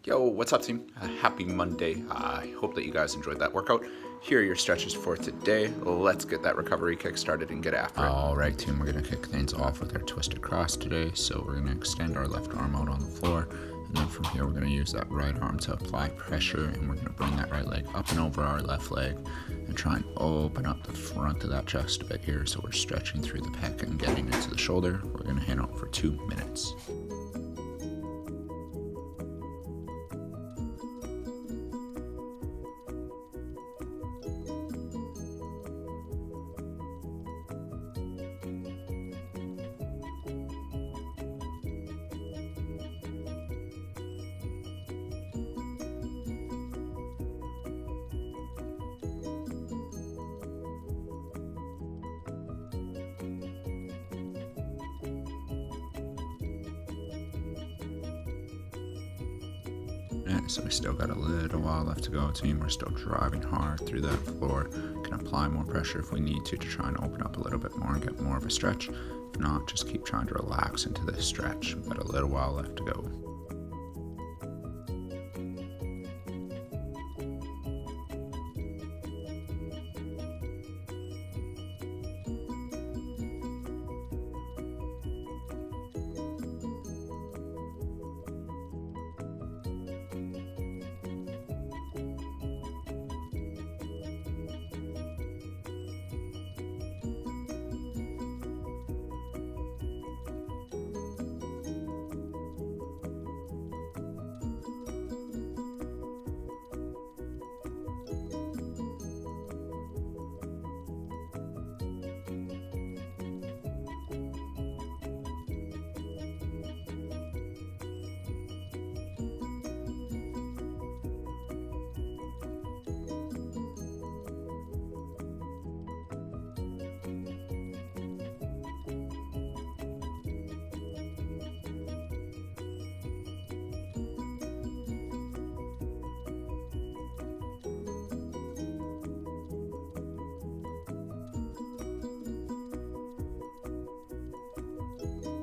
Yo, what's up, team? Happy Monday. I hope that you guys enjoyed that workout. Here are your stretches for today. Let's get that recovery kick started and get after it. All right, team, we're going to kick things off with our twisted cross today. So we're going to extend our left arm out on the floor. And then from here, we're going to use that right arm to apply pressure. And we're going to bring that right leg up and over our left leg and try and open up the front of that chest a bit here. So we're stretching through the pec and getting into the shoulder. We're going to hang out for 2 minutes. So we still got a little while left to go, team. We're still driving hard through that floor. Can apply more pressure if we need to try and open up a little bit more and get more of a stretch. If not, just keep trying to relax into this stretch. We've got a little while left to go.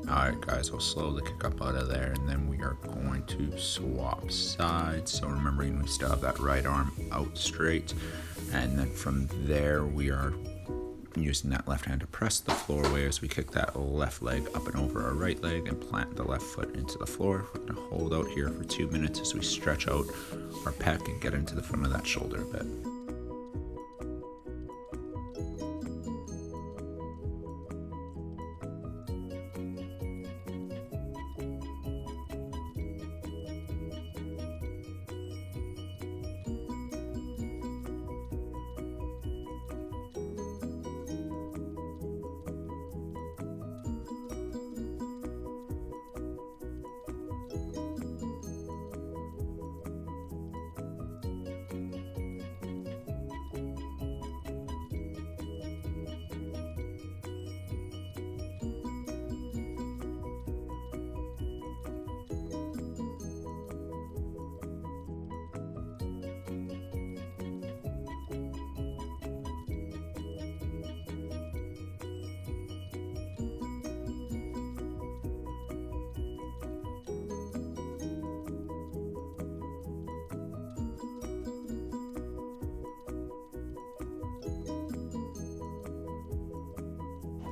Alright guys, we'll slowly kick up out of there and then we are going to swap sides. So remembering we still have that right arm out straight, and then from there we are using that left hand to press the floor away as we kick that left leg up and over our right leg and plant the left foot into the floor. We're going to hold out here for 2 minutes as we stretch out our pec and get into the front of that shoulder a bit.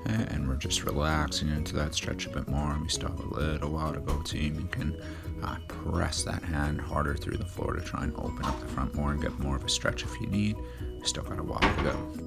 And we're just relaxing into that stretch a bit more, and we still have a little while to go, team. You can press that hand harder through the floor to try and open up the front more and get more of a stretch if you need. We still got a while to go.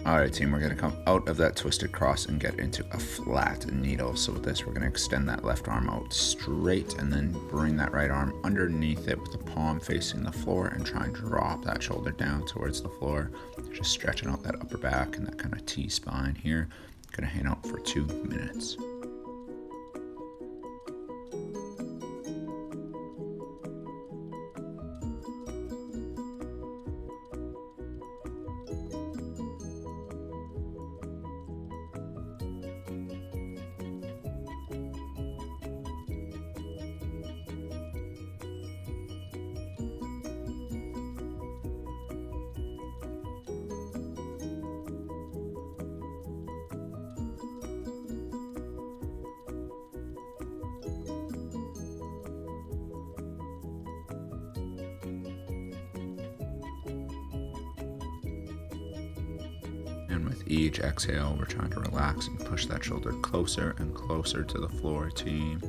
Alright team, we're going to come out of that twisted cross and get into a flat needle. So with this, we're going to extend that left arm out straight and then bring that right arm underneath it with the palm facing the floor and try and drop that shoulder down towards the floor. Just stretching out that upper back and that kind of T-spine here. Going to hang out for 2 minutes. And with each exhale, we're trying to relax and push that shoulder closer and closer to the floor, team.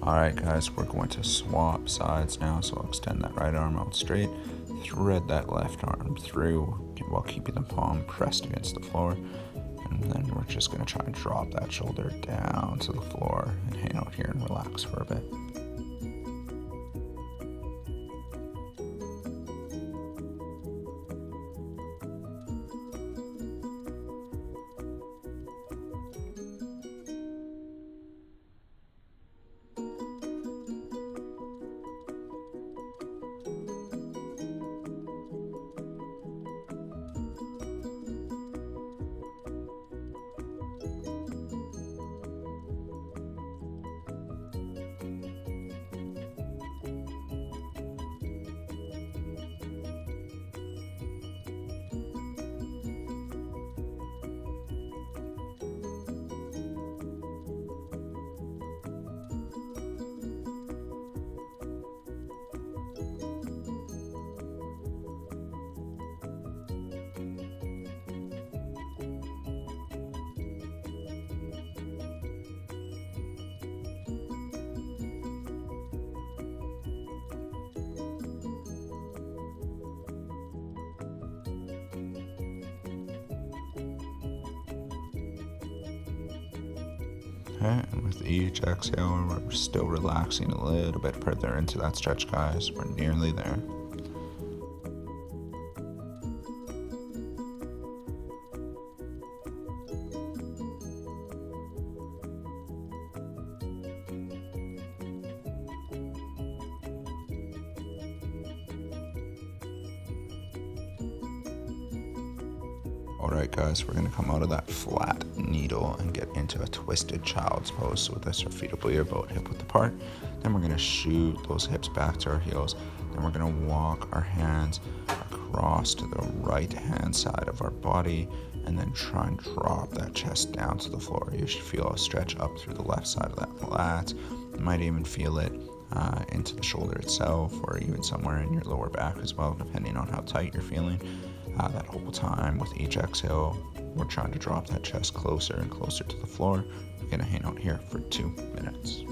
Alright guys, we're going to swap sides now, so I'll extend that right arm out straight, thread that left arm through while keeping the palm pressed against the floor, and then we're just going to try and drop that shoulder down to the floor and hang out here and relax for a bit. Okay, and with each exhale, we're still relaxing a little bit further into that stretch, guys. We're nearly there. Alright guys, we're going to come out of that flat needle and get into a twisted child's pose. So with this, our feet will be about hip width apart. Then we're going to shoot those hips back to our heels. Then we're going to walk our hands across to the right hand side of our body and then try and drop that chest down to the floor. You should feel a stretch up through the left side of that flat. You might even feel it into the shoulder itself or even somewhere in your lower back as well, depending on how tight you're feeling. That whole time with each exhale, we're trying to drop that chest closer and closer to the floor. We're going to hang out here for 2 minutes.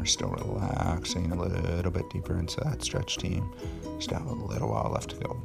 still relaxing a little bit deeper into that stretch, team. Still have a little while left to go.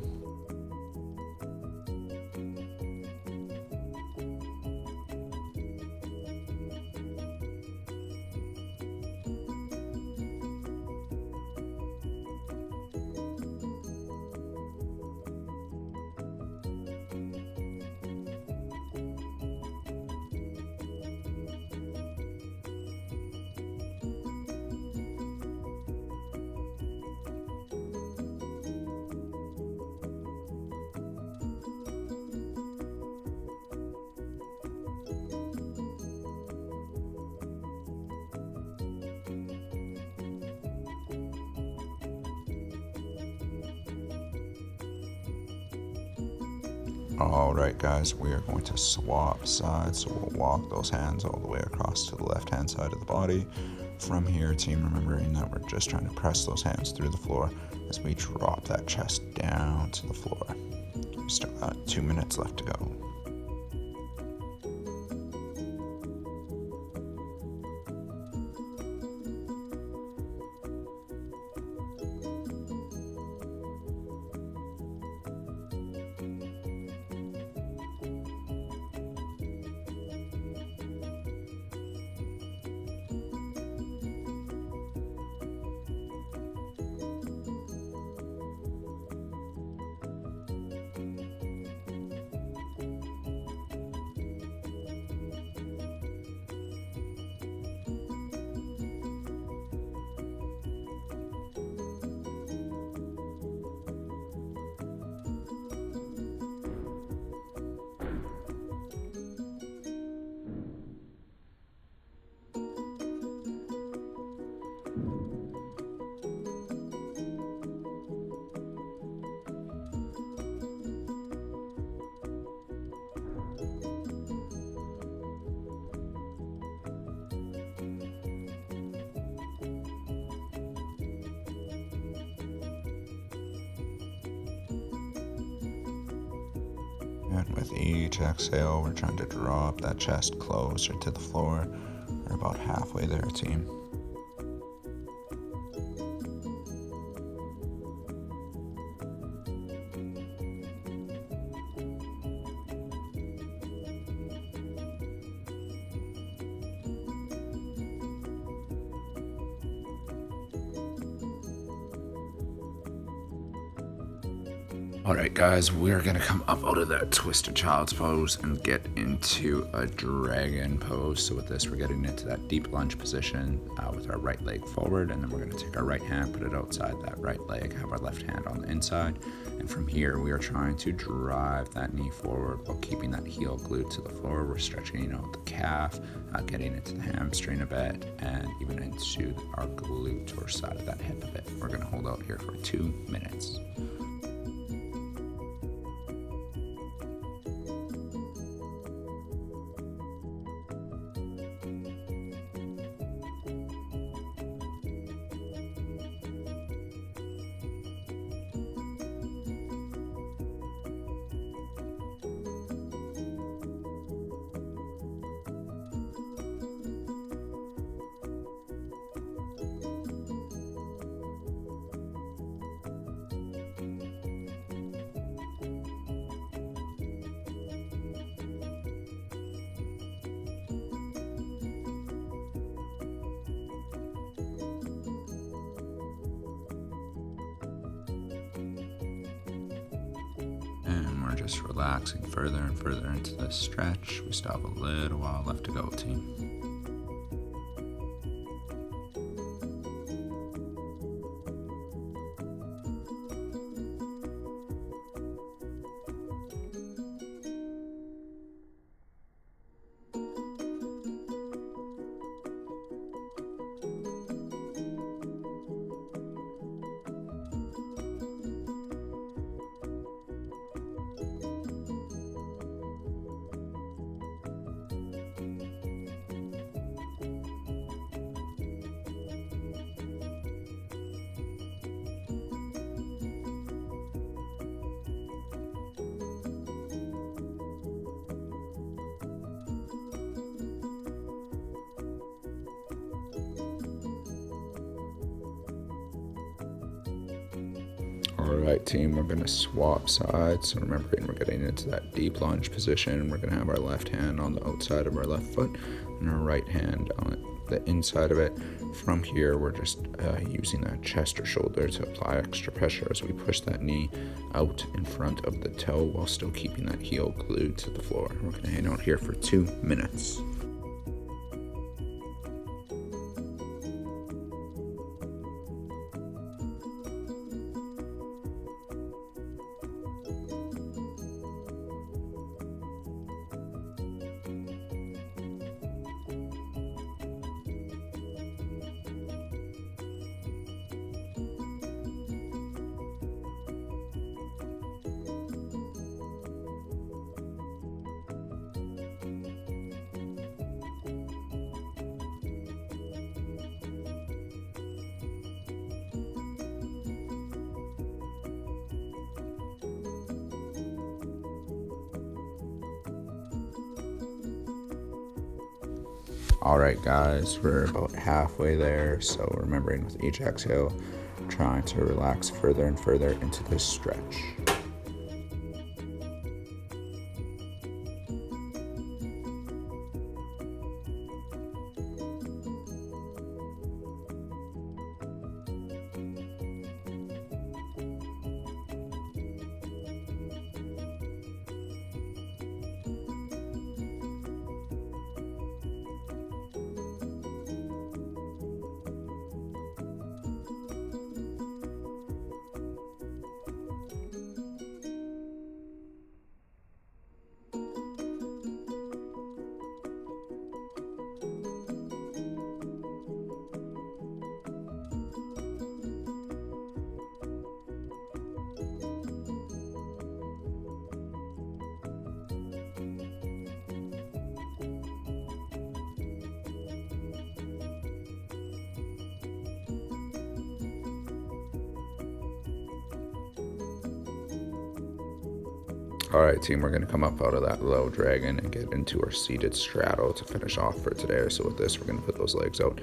Alright guys, we are going to swap sides, so we'll walk those hands all the way across to the left hand side of the body. From here, team, remembering that we're just trying to press those hands through the floor as we drop that chest down to the floor. We've still got 2 minutes left to go. And with each exhale, we're trying to drop that chest closer to the floor. We're about halfway there, team. Alright guys, we're going to come up out of that twisted child's pose and get into a dragon pose. So with this, we're getting into that deep lunge position with our right leg forward, and then we're going to take our right hand, put it outside that right leg, have our left hand on the inside, and from here we are trying to drive that knee forward while keeping that heel glued to the floor. We're stretching out the calf, getting into the hamstring a bit, and even into our glute or side of that hip a bit. We're going to hold out here for 2 minutes. And we're just relaxing further and further into this stretch. We still have a little while left to go, team. Alright team, we're going to swap sides. So remembering we're getting into that deep lunge position. We're going to have our left hand on the outside of our left foot and our right hand on the inside of it. From here, we're just using that chest or shoulder to apply extra pressure as we push that knee out in front of the toe while still keeping that heel glued to the floor. We're going to hang out here for 2 minutes. Alright guys, we're about halfway there, so remembering with each exhale, trying to relax further and further into this stretch. Alright team, we're going to come up out of that low dragon and get into our seated straddle to finish off for today. So with this, we're going to put those legs out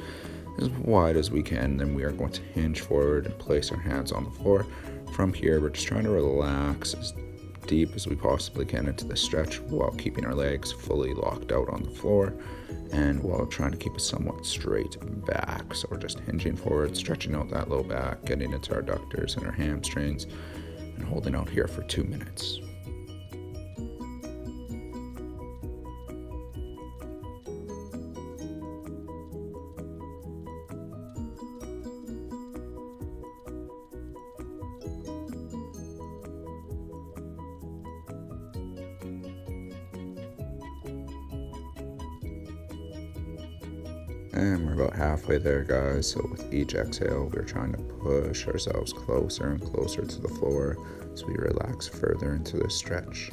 as wide as we can. Then we are going to hinge forward and place our hands on the floor. From here, we're just trying to relax as deep as we possibly can into the stretch while keeping our legs fully locked out on the floor and while trying to keep a somewhat straight back. So we're just hinging forward, stretching out that low back, getting into our adductors and our hamstrings, and holding out here for 2 minutes. And we're about halfway there, guys. So with each exhale, we're trying to push ourselves closer and closer to the floor as we relax further into this stretch.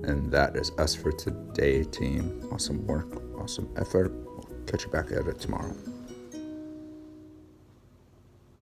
And that is us for today, team. Awesome work, awesome effort. We'll catch you back at it tomorrow.